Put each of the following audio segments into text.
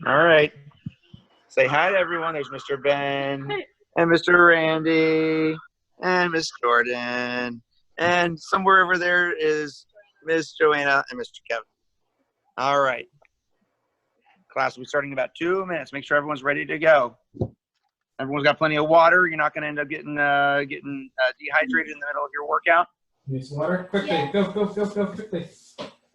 All right. Say hi to everyone. There's Mr. Ben and Mr. Randy and Miss Jordan. And somewhere over there is Miss Joanna and Mr. Kevin. All right. Class will be starting in about 2 minutes. Make sure everyone's ready to go. Everyone's got plenty of water. You're not going to end up getting dehydrated in the middle of your workout. Need some water? Quickly. Yeah. Go quickly.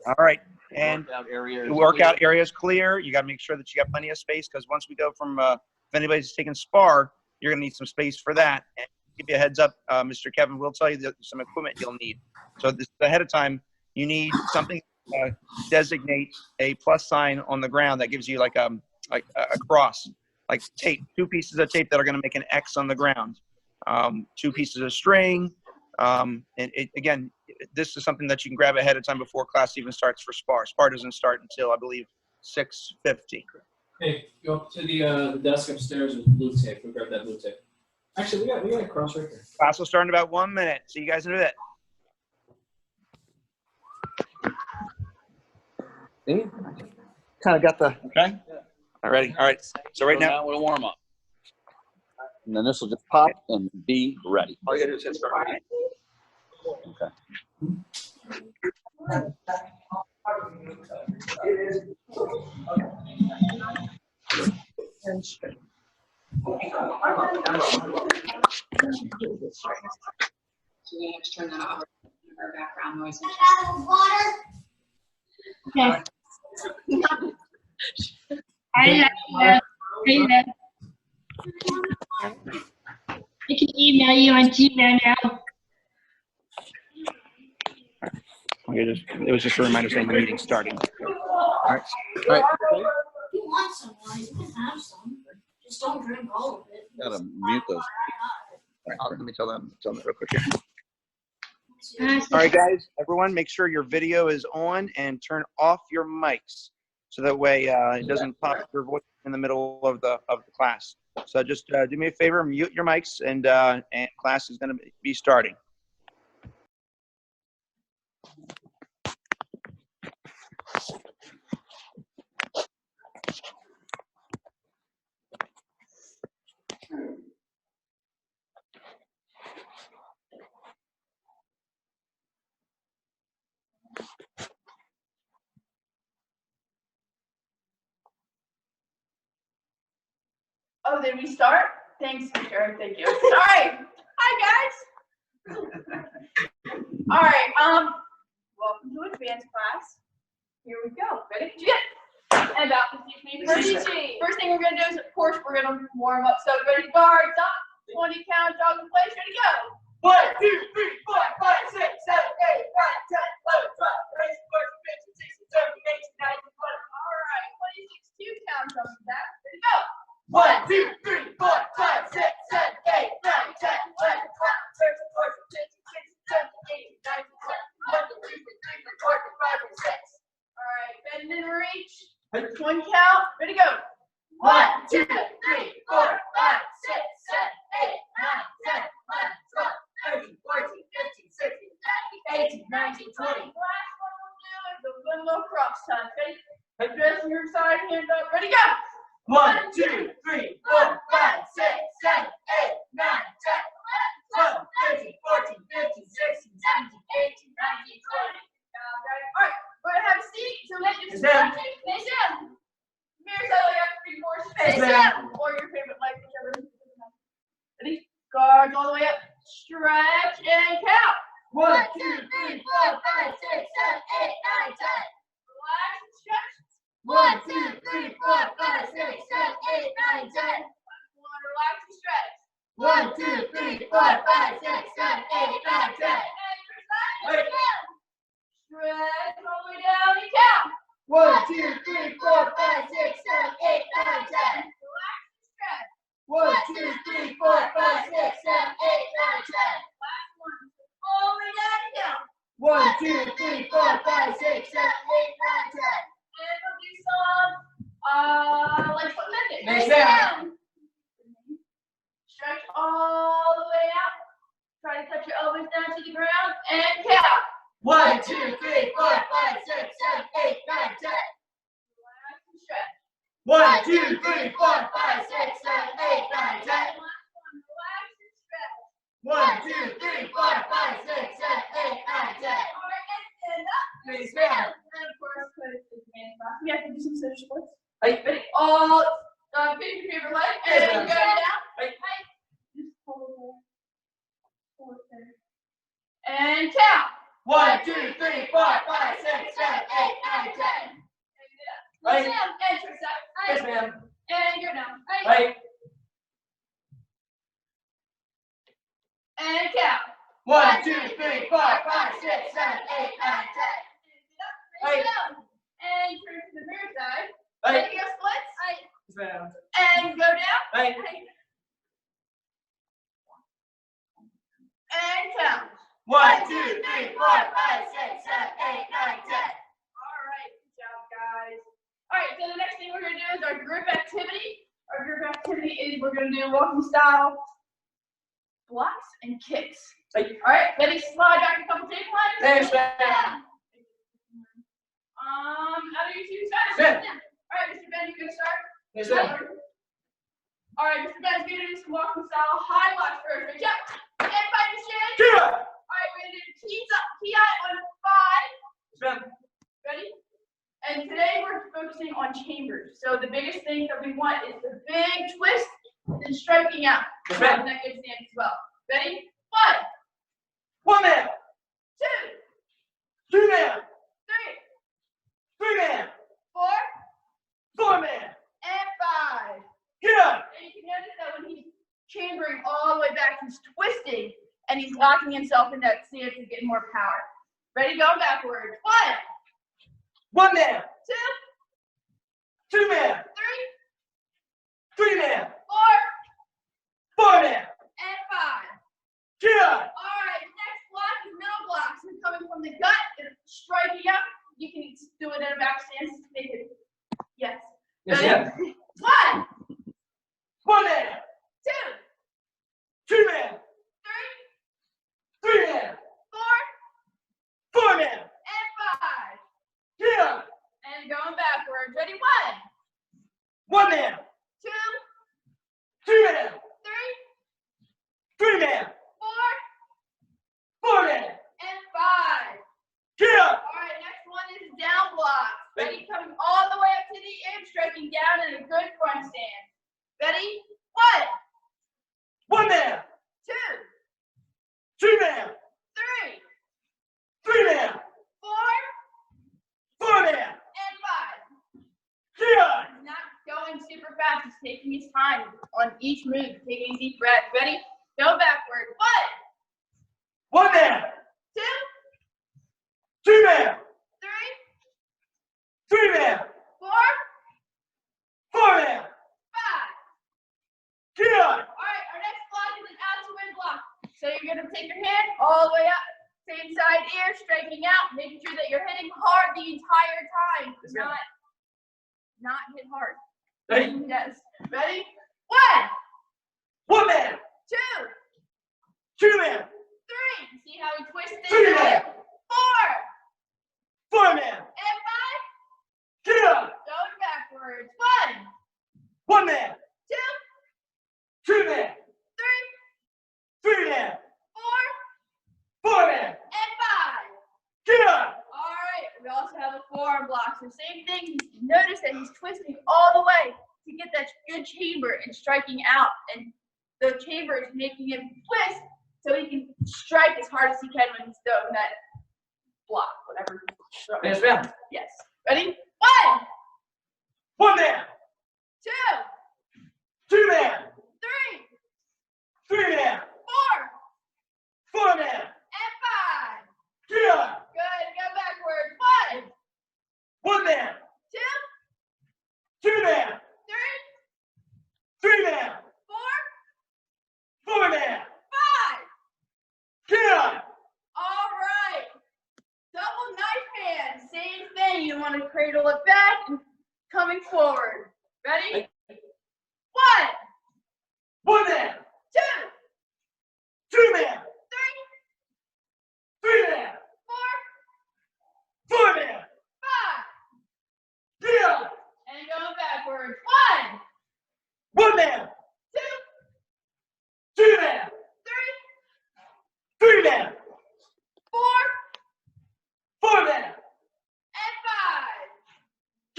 All right. And the workout area is clear. You got to make sure that you got plenty of space, because once we go from, if anybody's taking spar, you're going to need some space for that. And give you a heads up, Mr. Kevin will tell you that some equipment you'll need. So this ahead of time, you need something designate a plus sign on the ground that gives you like a cross, like tape, 2 pieces of tape that are going to make an X on the ground, 2 pieces of string. Again, this is something that you can grab ahead of time before class even starts for spar. Spar doesn't start until, I believe, 6:50. Hey, go up to the desk upstairs with blue tape. We'll grab that blue tape. Actually, we got a cross right there. Class will start in about 1 minute. See you guys in a bit. See? Kind of got the, okay? All right, all right. So right now we'll warm up. And then this will just pop and be ready. all you gotta do is hit start. Okay. So we have to turn that off for background noise. Okay. I can email you on Gmail now. Okay, it was just a reminder saying the meeting's starting. All right. All right. If you want some wine, you can have some. Just don't drink all of it. Gotta mute those. All right, let me tell them real quick here. All right, guys, everyone, make sure your video is on and turn off your mics, so that way it doesn't pop your voice in the middle of the class. So just do me a favor, mute your mics, and class is going to be starting. Oh, did we start? Thanks, Mr. Thank you. All right. Hi, guys. All right. Welcome to advanced class. Here we go. Ready? And about to teach me first thing we're going to do is, of course, we're going to warm up. So, ready, guards up. 20 count, dog in place. Ready, go. 1, 2, 3, 4, 5, 6, 7, 8, 9, 10, 11, 12, 13, 14, 15, 16, 17, 18, 19, 20. All right. 26, 2 count, dog in that. Ready, go. 1, 2, 3, 4, 5, 6, 7, 8, 9, 10, 11, 12, 13, 14, 15, 16, 17, 18, 19, 20, 21, 22, 23, 24, 25, and 6. All right, bend and reach. 20 count. Ready, go. 1, 2, 3, 4, 5, 6, 7, 8, 9, 10, 11, 12, 13, 14, 15, 16, 17, 18, 19, 20. Last one we'll do is a little cross touch. Ready? Address your side, hand up. Ready, go. 1, 2, 3, 4, 5, 6, 7, 8, 9, 10, 11, 12, 13, 14, 15, 16, 17, 18, 19, 20. All right, we're going to have a seat. So let your face down. Mirrors all the way up, 3 more space down. Or your favorite light, whichever. Ready? Guards all the way up. Stretch and count. 1, 2, 3, 4, 5, 6, 7, 8, 9, 10. Relax and stretch. 1, 2, 3, 4, 5, 6, 7, 8, 9, 10. Relax and stretch. 1, 2, 3, 4, 5, 6, 7, 8, 9, 10. And your side. Stretch all the way down and count. 1, 2, 3, 4, 5, 6, 7, 8, 9, 10. Relax and stretch. 1, 2, 3, 4, 5, 6, 7, 8, 9, 10. Last one. All the way down and count. 1, 2, 3, 4, 5, 6, 7, 8, 9, 10. And we'll do some, like foot lifting. Face down. Stretch all the way out. Try to touch your elbows down to the ground and count. 1, 2, 3, 4, 5, 6, 7, 8, 9, 10. Relax and stretch. 1, 2, 3, 4, 5, 6, 7, 8, 9, 10. Relax and stretch. 1, 2, 3, 4, 5, 6, 7, 8, 9, 10. All right, and stand up. Please stand. And of course, put it in the class. We have to do some social sports. Ready? All pick your favorite leg and go down. Just hold there. Hold there. And count. 1, 2, 3, 4, 5, 6, 7, 8, 9, 10. Look down and twist up. Yes, ma'am. And go down. Right. And count. 1, 2, 3, 4, 5, 6, 7, 8, 9, 10. Right. Down. And turn to the mirror side. Right. Take your splits. Yes, ma'am. And go down. Right. And count. 1, 2, 3, 4, 5, 6, 7, 8, 9, 10. All right, good job, guys. All right, so the next thing we're gonna do is our group activity. Our group activity is we're gonna do walking style, blocks, and kicks. All right, ready? Slide back a couple table lines. Yes, ma'am. How do you choose that? Ben. All right, Mr. Ben, you gonna start? Yes, ma'am. All right, Mr. Ben's gonna do some walking style high blocks first. Ready? Jump and fight the shin. Good. All right, we're gonna do keys up, key out on 5. Yes, ma'am. Ready? And today we're focusing on chambers. So the biggest thing that we want is the big twist and striking out. Yes, ma'am. That good stance as well. Ready? 1 1, man. 2, 2 man. 3, 3 man. 4, 4 man. and 5. Good. And you can notice that when he's chambering all the way back, he's twisting and he's locking himself in that stance to get more power. Ready? Going backwards. 1 man. 2, 2 man. 3, 3 man. 4, 4 man. and 5. Good. All right, next block is middle blocks. It's coming from the gut and striking up. You can do it in a back stance to make it. Yes. Yes, Ready? ma'am. 1, 1 man. 2, 2 man. 3, 3 man. 4, 4 man. and 5. Good. And going backwards. Ready? 1 man. 2, 2 man. 3, 3 man. 4, 4 man. and 5. Good. All right, next one is down blocks. Ready? Coming all the way up to the end, striking down in a good front stance. Ready? 1 man. 2, 2 man. 3, 3 man. 4, 4 man. and 5. Good. He's not going super fast. He's taking his time on each move, taking deep breaths. Ready? Go backward. 1 man. 2, 2 man. 3, 3 man. 4, 4 man. 5. Good. All right, our next block is an out to in block. So you're gonna take your hand all the way up, same side ear, striking out, making sure that you're hitting hard the entire time. Yes, ma'am. Not hit hard. Ready? Yes. Ready? 1 man. 2, 2 man. 3. See how he twisted? 3 man. 4, 4 man. and 5. Good. Going backwards. 1 man. 2, 2 man. 3, 3 man. 4, 4 man. and 5. Good. All right, we also have a forearm block. So same thing. Notice that he's twisting all the way to get that good chamber and striking out. And the chamber is making him twist so he can strike as hard as he can when he's throwing that block, whatever he's throwing. Yes, ma'am. Yes. Ready? 1 man. 2, 2 man. 3, 3 man. 4, 4 man. and 5. Good. Good. Go backward. 1 man. 2, 2 man. 3, 3 man. 4, 4 man. 5. Good. All right. Double knife hand. Same thing. You want to cradle it back and coming forward. Ready? 1 man. 2, 2 man. 3, 3 man. 4, 4 man. 5. Good. And going backwards. One man. Two man. Three man. Four man. And five.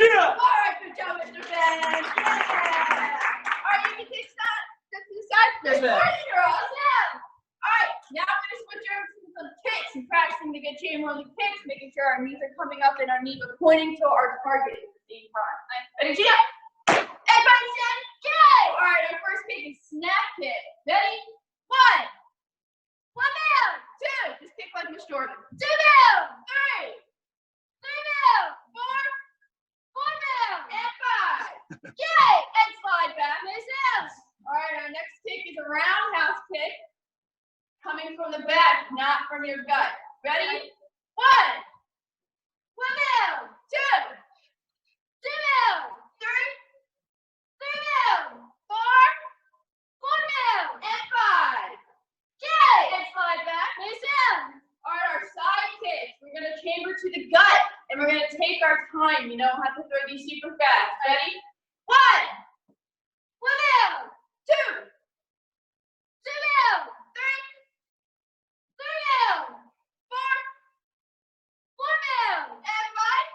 Yeah. All right, good job, Mr. Ben. Yeah. All right, you can take that to the side. Yes, ma'am. You're awesome. All right, now I'm going to switch over to some kicks and practicing the good chain rolling kicks, making sure our knees are coming up and our knees are pointing to our target at the same time. Ready, Gia? And by Jen, go! All right, our first kick is snap kick. Ready? One down. Two. Just kick like Miss Jordan. Two down. Three down. Four down. And five. Yay! And slide back. Nice hands. All right, our next kick is a roundhouse kick. Coming from the back, not from your gut. Ready? One down. Two down. Three down. Four down. And five. Yay! And slide back. Nice hands. All right, our side kicks. We're going to chamber to the gut, and we're going to take our time. You don't have to throw these super fast. Ready? One down. Two down. Three down. Four down. And five.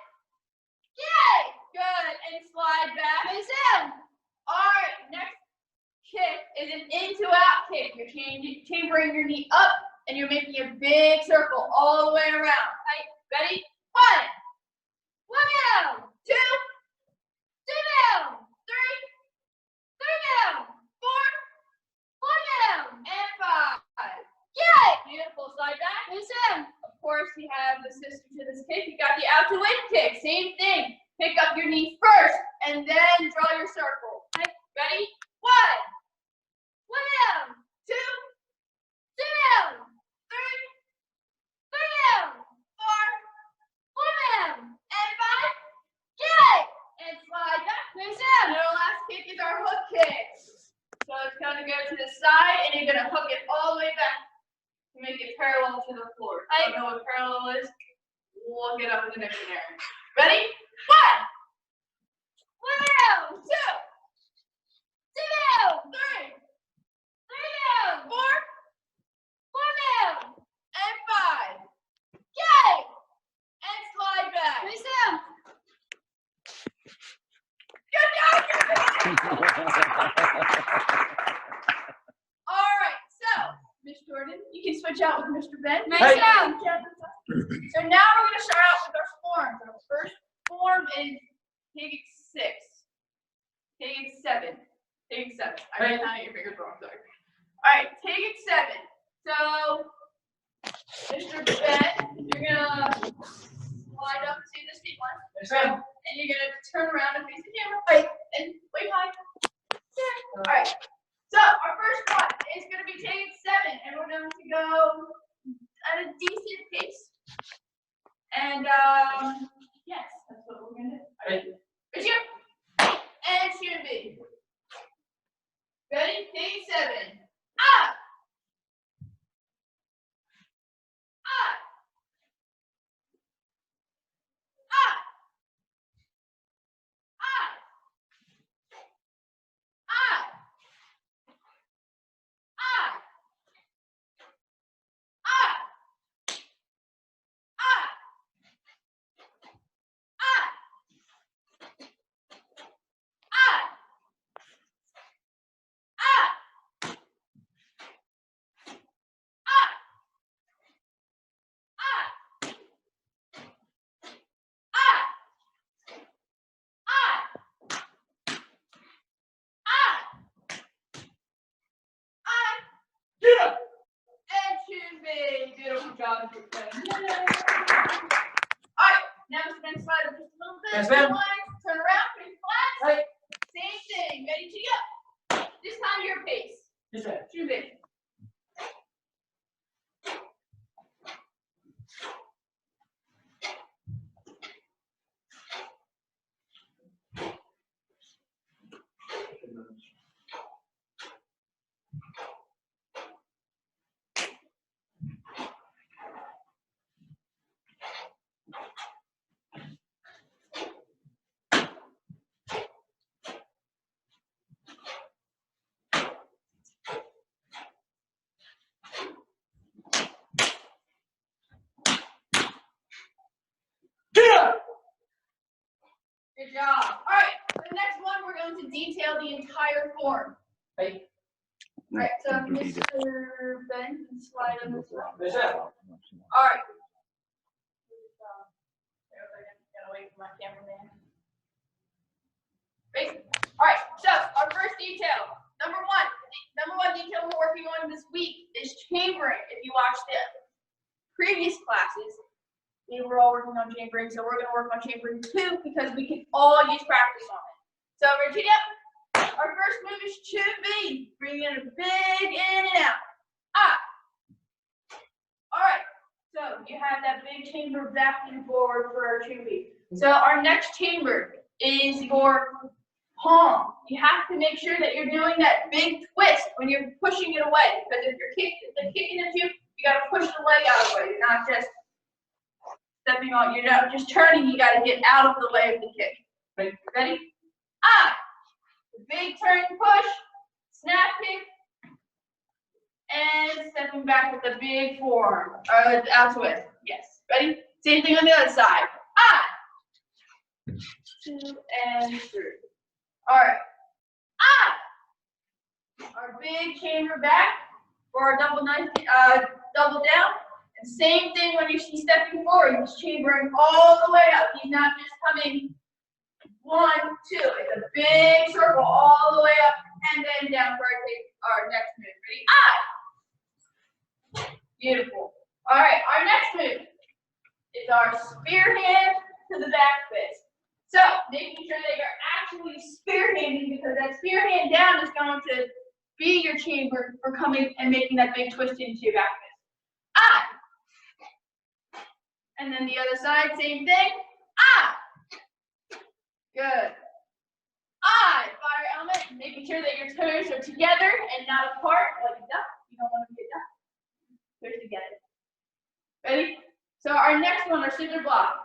Yay! Good. And slide back. Nice hands. All right, next kick is an in-to-out kick. You're chambering your knee up, and you're making a big circle all the way around. Right? Ready? One down. Two down. Three down. Four down. And five. Yay! Beautiful. Slide back. Nice hands. Of course, we have the sister to this kick. You got the out to in kick. Same thing. Pick up your knee first, and then draw your circle. Okay? Ready? One down. Two down. Three down. Four down. And five. Yay! And slide back. Nice hands. And our last kick is our hook kick. So it's going to go to the side, and you're going to hook it all the way back to make it parallel to the floor. I don't know what parallel is. Look it up in the dictionary. Ready? One down. Two down. Three down. Four down. And five. Yay! And slide back. Nice hands. Good job. All right, so Miss Jordan, you can switch out with Mr. Ben. Nice hands. So now we're going to start out with our forms. Our first form is Geuk 6. Geuk 7. Geuk 7. I ran out of your fingers wrong, sorry. All right, Geuk 7. So, Mr. Ben, you're going to slide up to the seat line. And you're going to turn around and face the camera. And wait high. All right. So, our first one is going to be Geuk 7. And we're going to go at a decent pace. And, yes, that's what we're going to do. Ready? And shoot me. Ready? Geuk 7. Up. Up. Up. Up. Up. Up. Up. Up. And choose me. Beautiful job. Alright, now Mr. Ben, slide up just a little bit. Yes, ma'am. Turn around, pretty flat. Right. Same thing. Ready to go. This time your pace. Yes, ma'am. Choose me. going to detail the entire form. Right? Right, so Mr. Ben, can slide on this one. All right. Gotta wait for my cameraman. Great. All right, so our first detail, number one detail we're working on this week is chambering. If you watched the previous classes, we were all working on chambering, so we're going to work on chambering too because we can all use practice on it. So Virginia, our first move is 2B, bring in a big in and out. Ah. All right, so you have that big chamber back and forward for our 2B. So our next chamber is your palm. You have to make sure that you're doing that big twist when you're pushing it away, because if you're kicking at you, you got to push the leg out of the way. You're not just stepping on, you're not just turning, you got to get out of the way of the kick. Ready? Ah! Big turn push, snap kick, and stepping back with a big forearm, or out twist. Yes. Ready? Same thing on the other side. Ah! 2 and 3. All right. Ah! Our big chamber back for our double down. And same thing when he's stepping forward. He's chambering all the way up. He's not just coming 1, 2. It's a big circle all the way up and then down for our next move. Ready? Ah! Beautiful. All right. Our next move is our spear hand to the back fist. So making sure that you're actually spearhanding, because that spear hand down is going to be your chamber for coming and making that big twist into your back fist. Ah! And then the other side, same thing. Ah! Good. Ah! Fire element, making sure that your toes are together and not apart like a duck. You don't want to be a duck. Toes together. Ready? So our next one, our scissor block.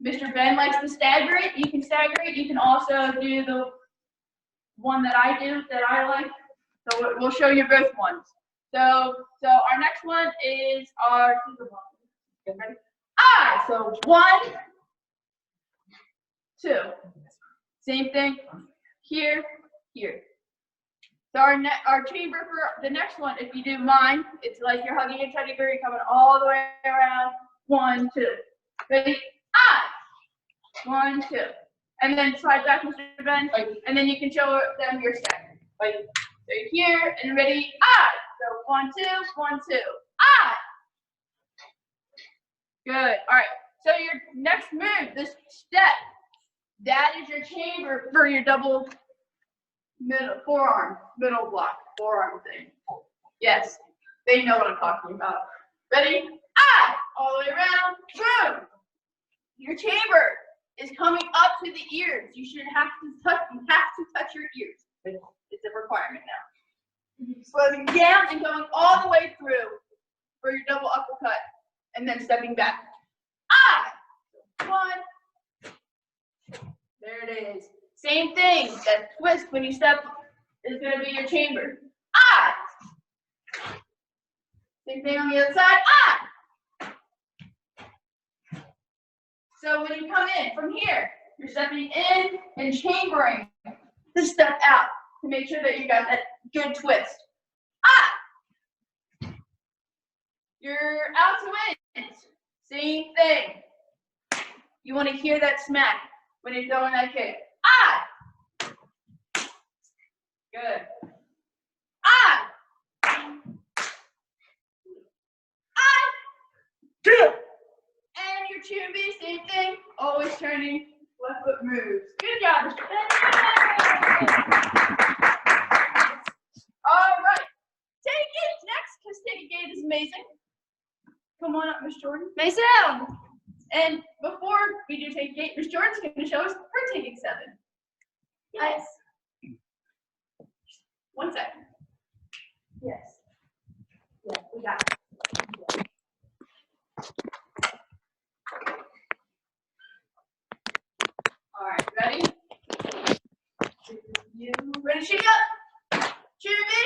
Mr. Ben likes to stagger it. You can stagger it. You can also do the one that I do that I like. So we'll show you both ones. So our next one is our scissor block. Ready? Ah! So 1, 2. Same thing. Here, here. So our chamber for the next one, if you do mine, it's like you're hugging a teddy bear, you're coming all the way around. 1, 2. Ready? Ah! 1, 2. And then slide back, Mr. Ben. And then you can show them your stagger. So here and ready. Ah! So 1, 2, 1, 2. Ah! Good. All right. So your next move, this step, that is your chamber for your double middle block, forearm thing. Yes, they know what I'm talking about. Ready? Ah! All the way around. Boom! Your chamber is coming up to the ears. You should have to touch your ears. It's a requirement now. Slowing down and going all the way through for your double uppercut. And then stepping back. Ah! 1. There it is. Same thing. That twist when you step is going to be your chamber. Ah! Same thing on the other side. Ah! So when you come in from here, you're stepping in and chambering to step out to make sure that you got that good twist. Ah! You're out to win. Same thing. You want to hear that smack when you're throwing that kick. Ah! Good. Ah! Ah! And your chubby, same thing. Always turning, left foot moves. Good job, Mr. Ben. All right. Take it next, because take a gate is amazing. Come on up, Miss Jordan. May sound. And before we do take gate, Miss Jordan's going to show us her taking 7. Yes. 1 second. Yes. Yes, we got it. Yes. All right, ready? You ready to shoot up? Shoot me.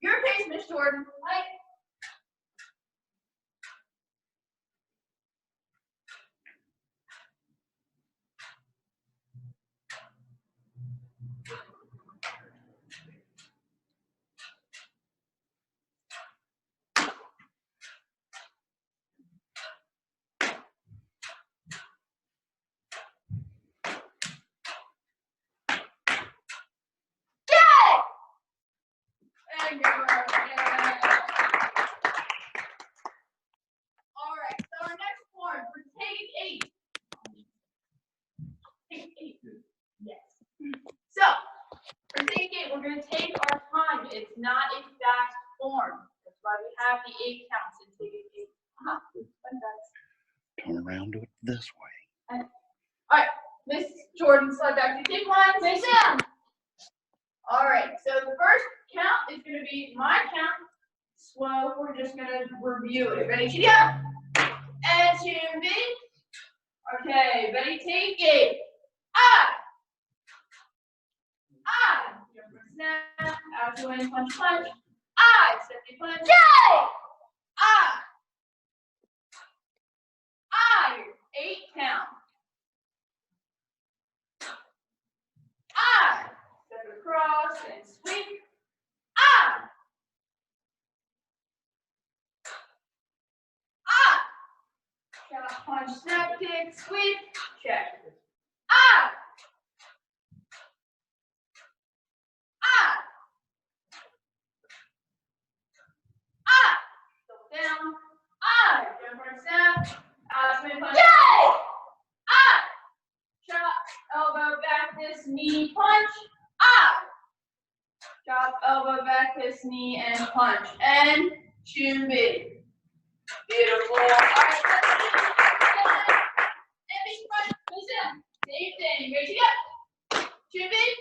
Your pace, Miss Jordan. Right. gonna take it. We're gonna take our time. It's not a fast form. That's why we have the 8 counts and take it 8. Turn around, do it this way. All right, Miss Jordan, slide back to take one. Face down. All right, so the first count is gonna be my count. Slow. We're just gonna review it. Ready? Giddy up. And tune B. Okay, ready? Take it. Ah. Jump for snap. Out to in, punch, punch. Steppy punch. Yay! Ah. 8 count. Step across and sweep. Shot, punch, snap, kick, sweep, check. Double down. Jump for snap. Swing punch. Yay! Chop, elbow back, this knee, punch. Chop, elbow back, this knee, and punch. And tune big. Beautiful. All right, let's and big punch. Face down. Same thing. Ready to go. Tune big.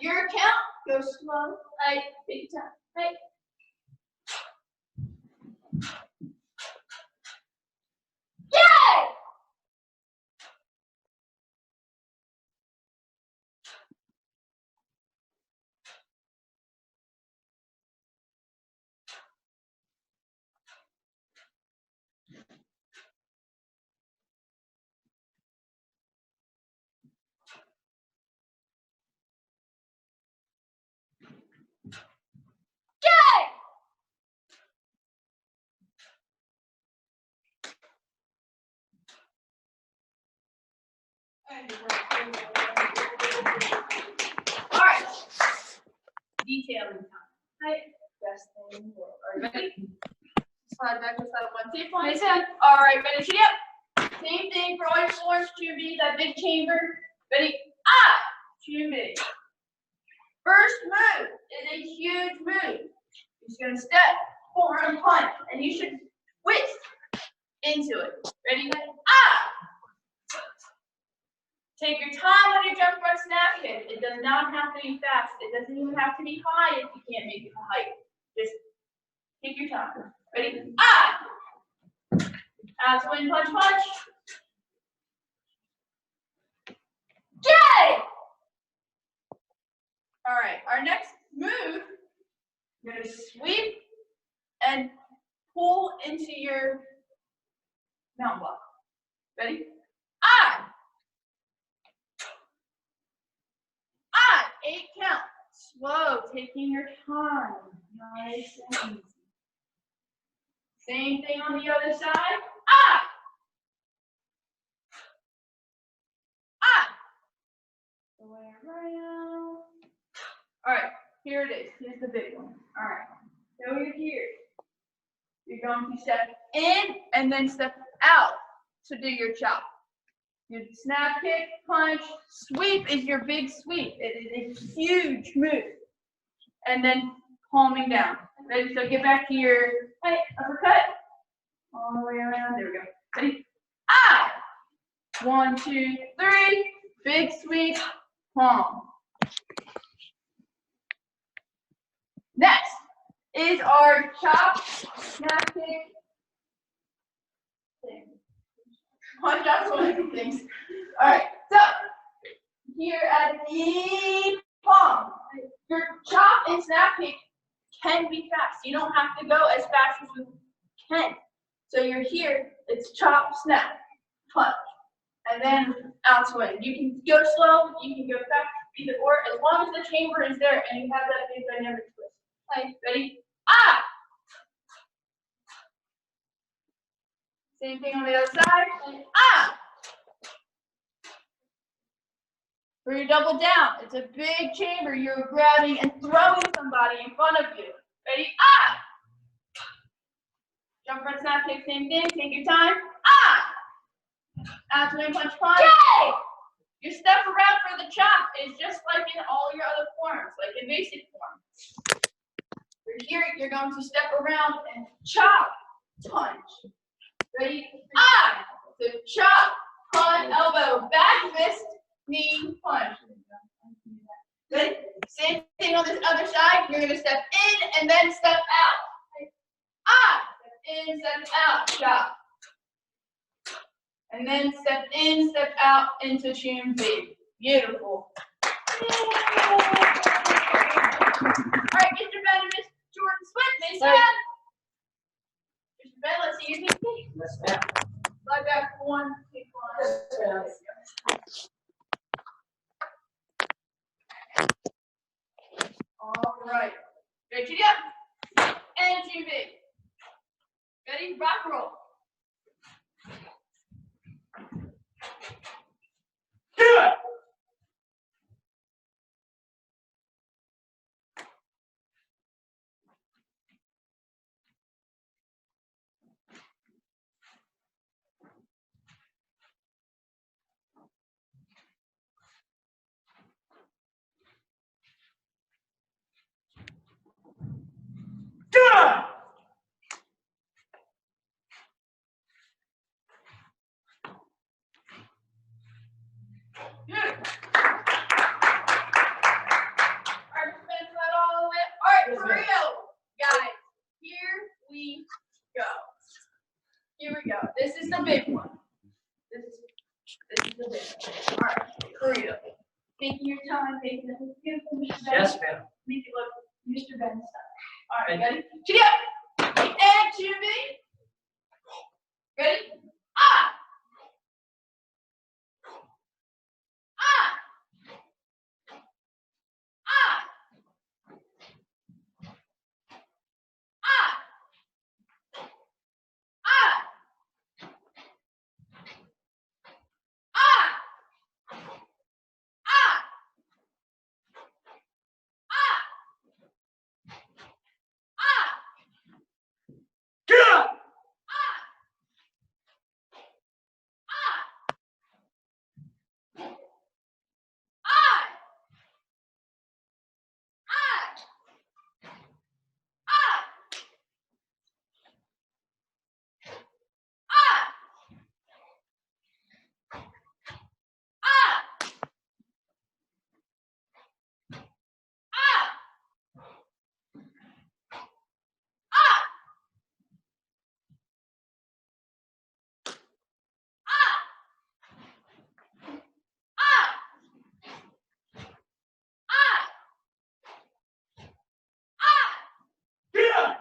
Your count. Go slow. Like, big time. Right. Yay! All right. Detailing time. Right. Best thing in the world. Are you ready? Slide back to slide one. Take one. All right, ready? Giddy up. Same thing for all your floors. Tune B, that big chamber. Ready? Tune B. First move is a huge move. You're just gonna step, forward, and punch, and you should twist into it. Ready? Take your time when you jump for a snap kick. It does not have to be fast. It doesn't even have to be high if you can't make it high. Just take your time. Ready? Swing, punch, punch. Yay! All right, our next move, you're gonna sweep and pull into your mountain block. Ready? 8 count. Slow, taking your time. Nice and easy. Same thing on the other side. The way around. All right, here it is. Here's the big one. All right, so you're here. You're going to step in and then step out to do your chop. Your snap kick, punch, sweep is your big sweep. It is a huge move. And then palming down. Ready? So get back to your uppercut. All the way around. There we go. Ready? 1, 2, 3. Big sweep, palm. Next is our chop, snap kick, thing. Punch out one of these things. All right, so here at the palm, your chop and snap kick can be fast. You don't have to go as fast as you can. So you're here, it's chop, snap, punch, and then out swing. You can go slow, you can go fast, either or, as long as the chamber is there and you have that big dynamic twist. Okay, ready? Same thing on the other side. For your double down, it's a big chamber. You're grabbing and throwing somebody in front of you. Ready? Jump front snap kick, same thing. Take your time. Out swing, punch, punch. Yay! Your step around for the chop is just like in all your other forms, like in basic form. For here, you're going to step around and chop, punch. Ready? Ah! So chop, punch, elbow, back fist, knee, punch. Good. Same thing on this other side. You're going to step in and then step out. Ah! Step in, step out, chop. And then step in, step out into Chun V. Beautiful. All right, Mr. Ben and Miss Jordan Swift, they said. Mr. Ben, let's see your feet. Yes, ma'am. Slide back for 1, 2, 1. All right. Ready to go. And Chun V. Ready? Rock roll. Good. Good. Good. All right, spin that all the way. All right, Yes, for ma'am. real, guys. Here we go. Here we go. This is the big one. This is the big one. All right, for real. Taking your time, taking it beautiful, Mr. Ben. Yes, ma'am. Make it look Mr. Ben style. All right, ready? Chitty up. And Chun V. Ready? Ah! Ah! Ah! Ah! Ah! Ah! Ah! Ah! Good. Ah! Good.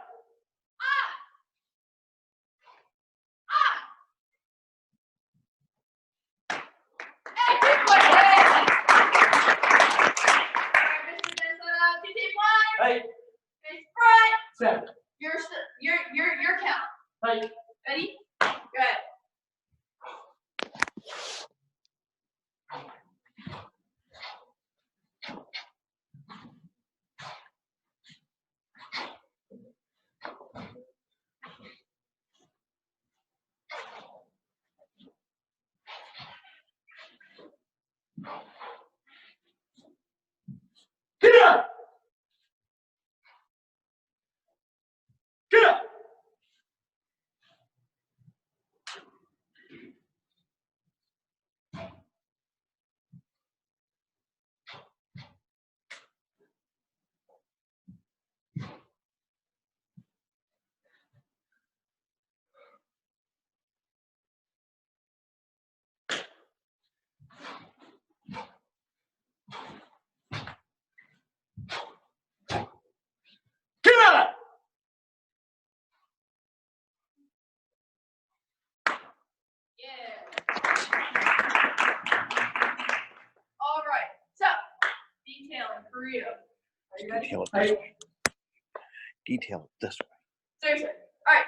Hey. Seven. Your count. Hey. Ready? Good. Good. Good. Good. Yeah. All right. So, detailing for real. Are you ready? Detail it Hey. this way. Detail it this way. Seriously. All right.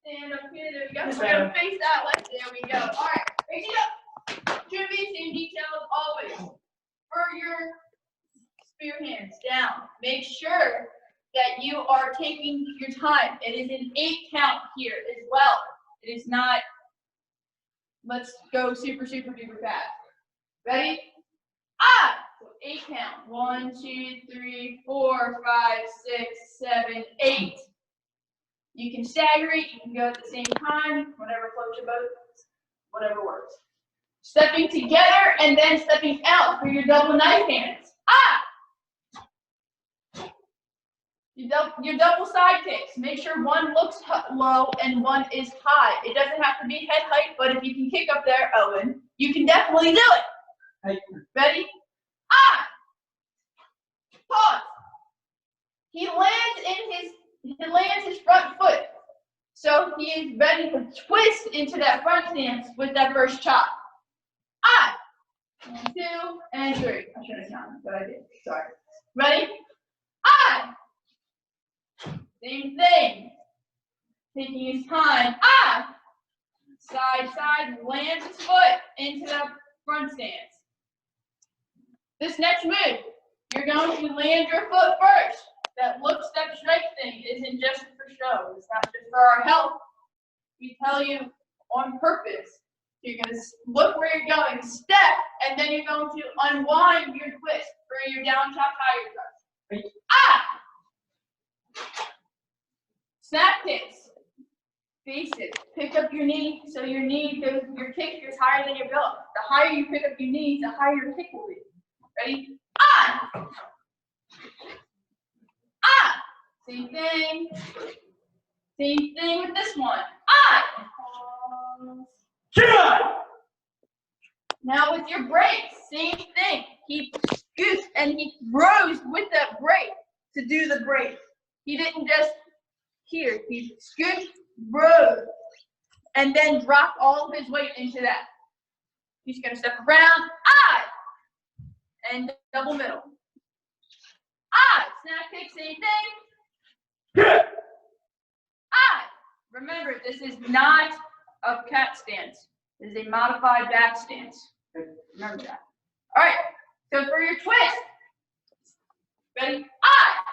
Stand up here. There we go. Yes, We're gonna ma'am. face that way. There we go. All right. Raise it up. Should be same detail as always. For your spear hands down. Make sure that you are taking your time. It is an 8 count here as well. It is not, let's go super, super duper fast. Ready? Ah! So 8 count. 1, 2, 3, 4, 5, 6, 7, 8. You can stagger it, you can go at the same time, whatever floats your boat, whatever works. Stepping together and then stepping out for your double knife hands. Ah! Your double side kicks. Make sure one looks low and one is high. It doesn't have to be head height, but if you can kick up there, Owen, you can definitely do it. Hey. Ready? Ah! Pause. He lands his front foot. So he is ready to twist into that front stance with that first chop. Ah! 1, 2, and 3. I should have counted, but I did. Sorry. Ready? Ah! Same thing. Taking his time. Ah! Side, side, lands his foot into the front stance. This next move, you're going to land your foot first. That look, step, strike thing isn't just for show. It's not just for our health. We tell you on purpose. You're going to look where you're going, step, and then you're going to unwind your twist for your down chop higher thrust. Ah! Snap kicks. Face it. Pick up your knee so your kick is higher than your belt. The higher you pick up your knee, the higher your kick will be. Ready? Ah! Ah! Same thing. Same thing with this one. Ah! Now with your break, same thing. He scoots and he throws with that break to do the break. He didn't just here. He scoots, rose, and then drop all of his weight into that. He's gonna step around, ah, and double middle. Ah, snap kick, same thing. Ah, remember this is not a cat stance. This is a modified back stance. Remember that. All right. So for your twist, ready? Ah.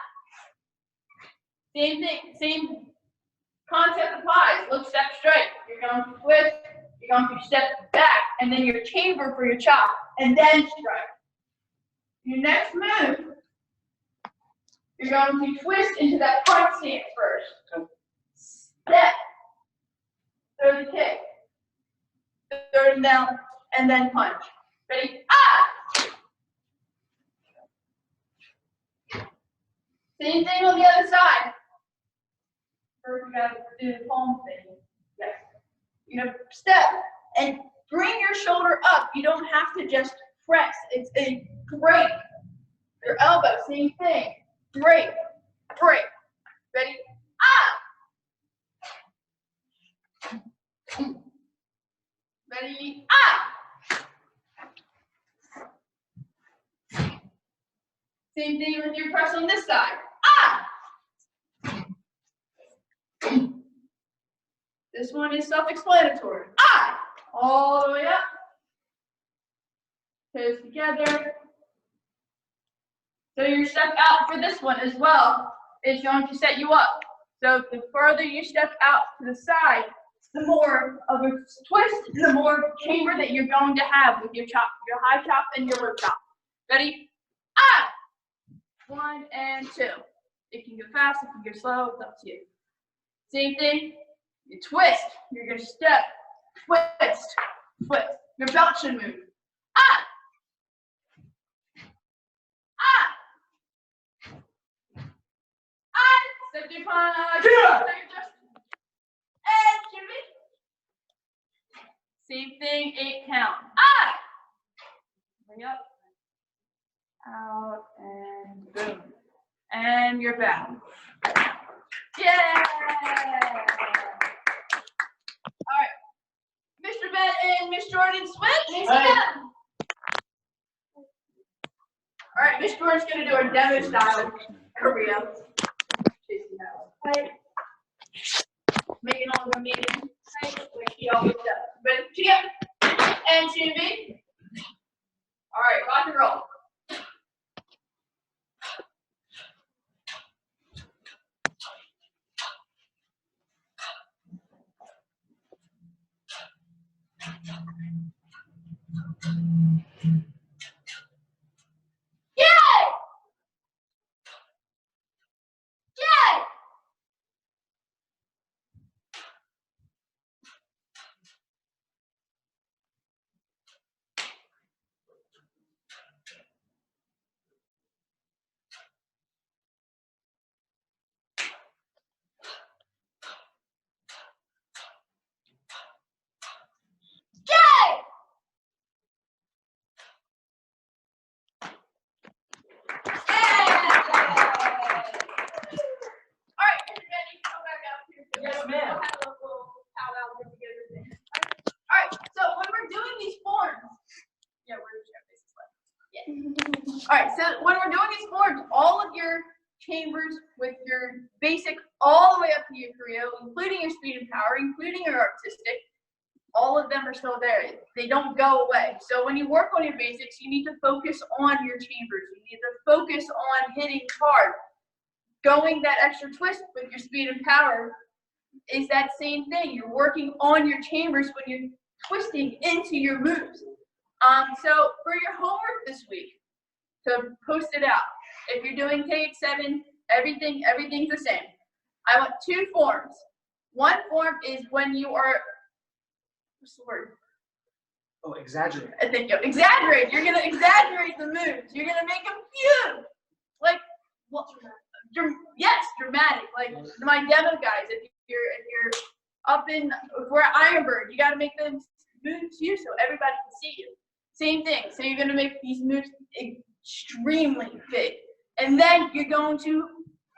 Same thing. Same concept applies. Look, step straight. You're going to twist. You're going to step back, and then your chamber for your chop, and then strike. Your next move, you're going to twist into that front stance first. Step. Throw the kick. Throw them down, and then punch. Ready? Ah! Same thing on the other side. First, you gotta do the palm thing. Yes. You're gonna step and bring your shoulder up. You don't have to just press. It's a break. Your elbow, same thing. Break. Break. Ready? Ah! Ready? Ah! Same thing with your press on this side. Ah! This one is self-explanatory. Ah! All the way up. Toes together. So your step out for this one as well is going to set you up. So the further you step out to the side, the more of a twist, the more chamber that you're going to have with your chop, your high chop and your low chop. Ready? Ah! 1 and 2. It can go fast, it can go slow, it's up to you. Same thing, you twist, you're gonna step, twist, twist. Your belt should move. Ah! Ah! Ah! Step your punch. And shimmy. Same thing, 8 count. Ah! Bring up. Out and boom. And you're back. Yeah! All right. Mr. Ben and Miss Jordan switch. All right, Miss Jordan's gonna do a demo style Koryo. Making all the meetings, like she always does. Ready? Chia and Shimmy. All right, rock and roll. chambers with your basic all the way up to your Koryo, including your speed and power, including your artistic. All of them are still there. They don't go away. So when you work on your basics, you need to focus on your chambers. You need to focus on hitting hard. Going that extra twist with your speed and power is that same thing. You're working on your chambers when you're twisting into your moves. So for your homework this week, to post it out. If you're doing take 7, everything's the same. I want 2 forms. One form is when you are, what's the word? Oh, exaggerate. I think exaggerate. You're gonna exaggerate the moves. You're gonna make them huge. Like, well, yes, dramatic. Like my demo guys, if you're up in, if we're at Ironbird, you gotta make them moves huge so everybody can see you. Same thing. So you're gonna make these moves extremely big. And then you're going to,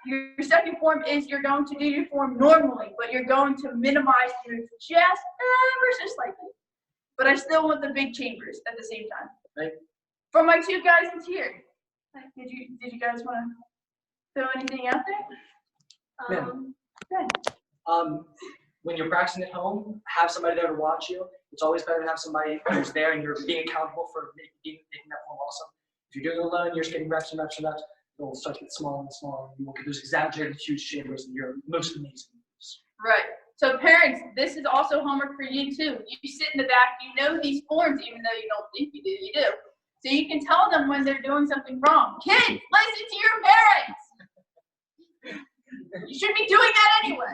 your second form is you're going to do your form normally, but you're going to minimize the moves just ever so slightly. But I still want the big chambers at the same time. Right. For my 2 guys in here, did you guys want to throw anything out there? Yeah. When you're practicing at home, have somebody there to watch you. It's always better to have somebody who's there and you're being accountable for making that form awesome. If you're doing it alone, you're just getting reps and reps and reps. It'll start to get smaller and smaller. You won't get those exaggerated huge chambers and your most amazing moves. Right. So parents, this is also homework for you too. You sit in the back, you know these forms, even though you don't think you do, you do. So you can tell them when they're doing something wrong. Kids, listen to your parents. You should be doing that anyway.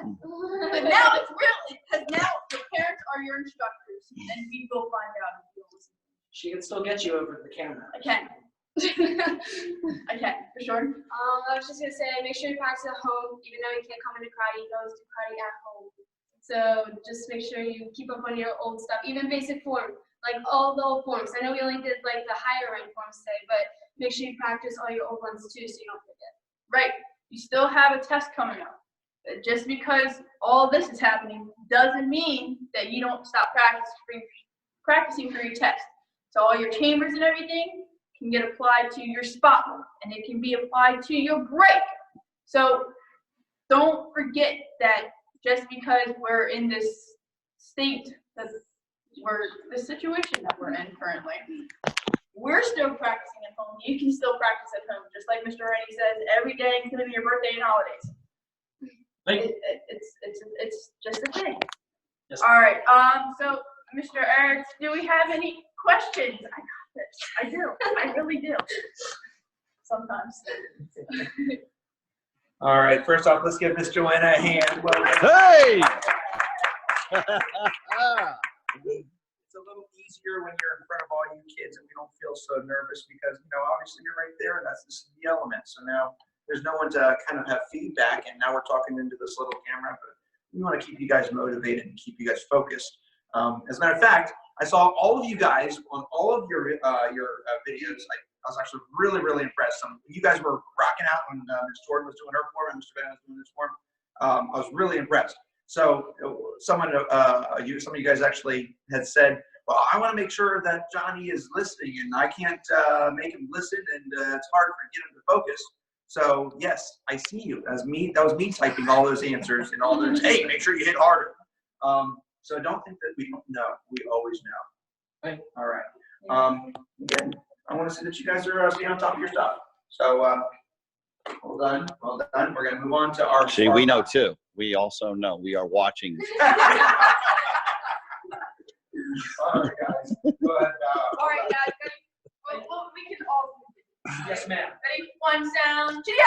But now it's real, because now the parents are your instructors, and we will find out if you'll listen. She can still get you over the camera. I can. I can, for sure. I was just gonna say, make sure you practice at home, even though you can't come into karate, you can always do karate at home. So just make sure you keep up on your old stuff, even basic form, like all the old forms. I know we only did like the higher rank forms today, but make sure you practice all your old ones too, so you don't forget. Right. You still have a test coming up. Just because all this is happening doesn't mean that you don't stop practicing for your test. So all your chambers and everything can get applied to your spot, and it can be applied to your break. So don't forget that just because we're in this state, the situation that we're in currently, we're still practicing at home. You can still practice at home. Just like Mr. Rennie says, every day is going to be your birthday and holidays. It's just a thing. Yes. All right. So Mr. Eric, do we have any questions? I got this. I do. I really do. Sometimes. All right. First off, let's give Miss Joanna a hand. Well done. Hey! It's a little easier when you're in front of all you kids and we don't feel so nervous because, you know, obviously you're right there and this is the element. So now there's no one to kind of have feedback, and now we're talking into this little camera, but we want to keep you guys motivated and keep you guys focused. As a matter of fact, I saw all of you guys on all of your videos. I was actually really, really impressed. You guys were rocking out when Ms. Jordan was doing her form and Mr. Van was doing his form. I was really impressed. So some of you guys actually had said, well, I want to make sure that Johnny is listening, and I can't make him listen, and it's hard to get him to focus. So yes, I see you. That was me typing all those answers and all those. Hey, make sure you hit harder. So don't think that we don't know. We always know. Right. All right. Again, I want to see that you guys are staying on top of your stuff. So well done, well done. We're gonna move on to our. See, we know too. We also know. We are watching. All right, guys. Go ahead. All right, guys. We can all. Yes, ma'am. Ready? 1 sound. Cheerio.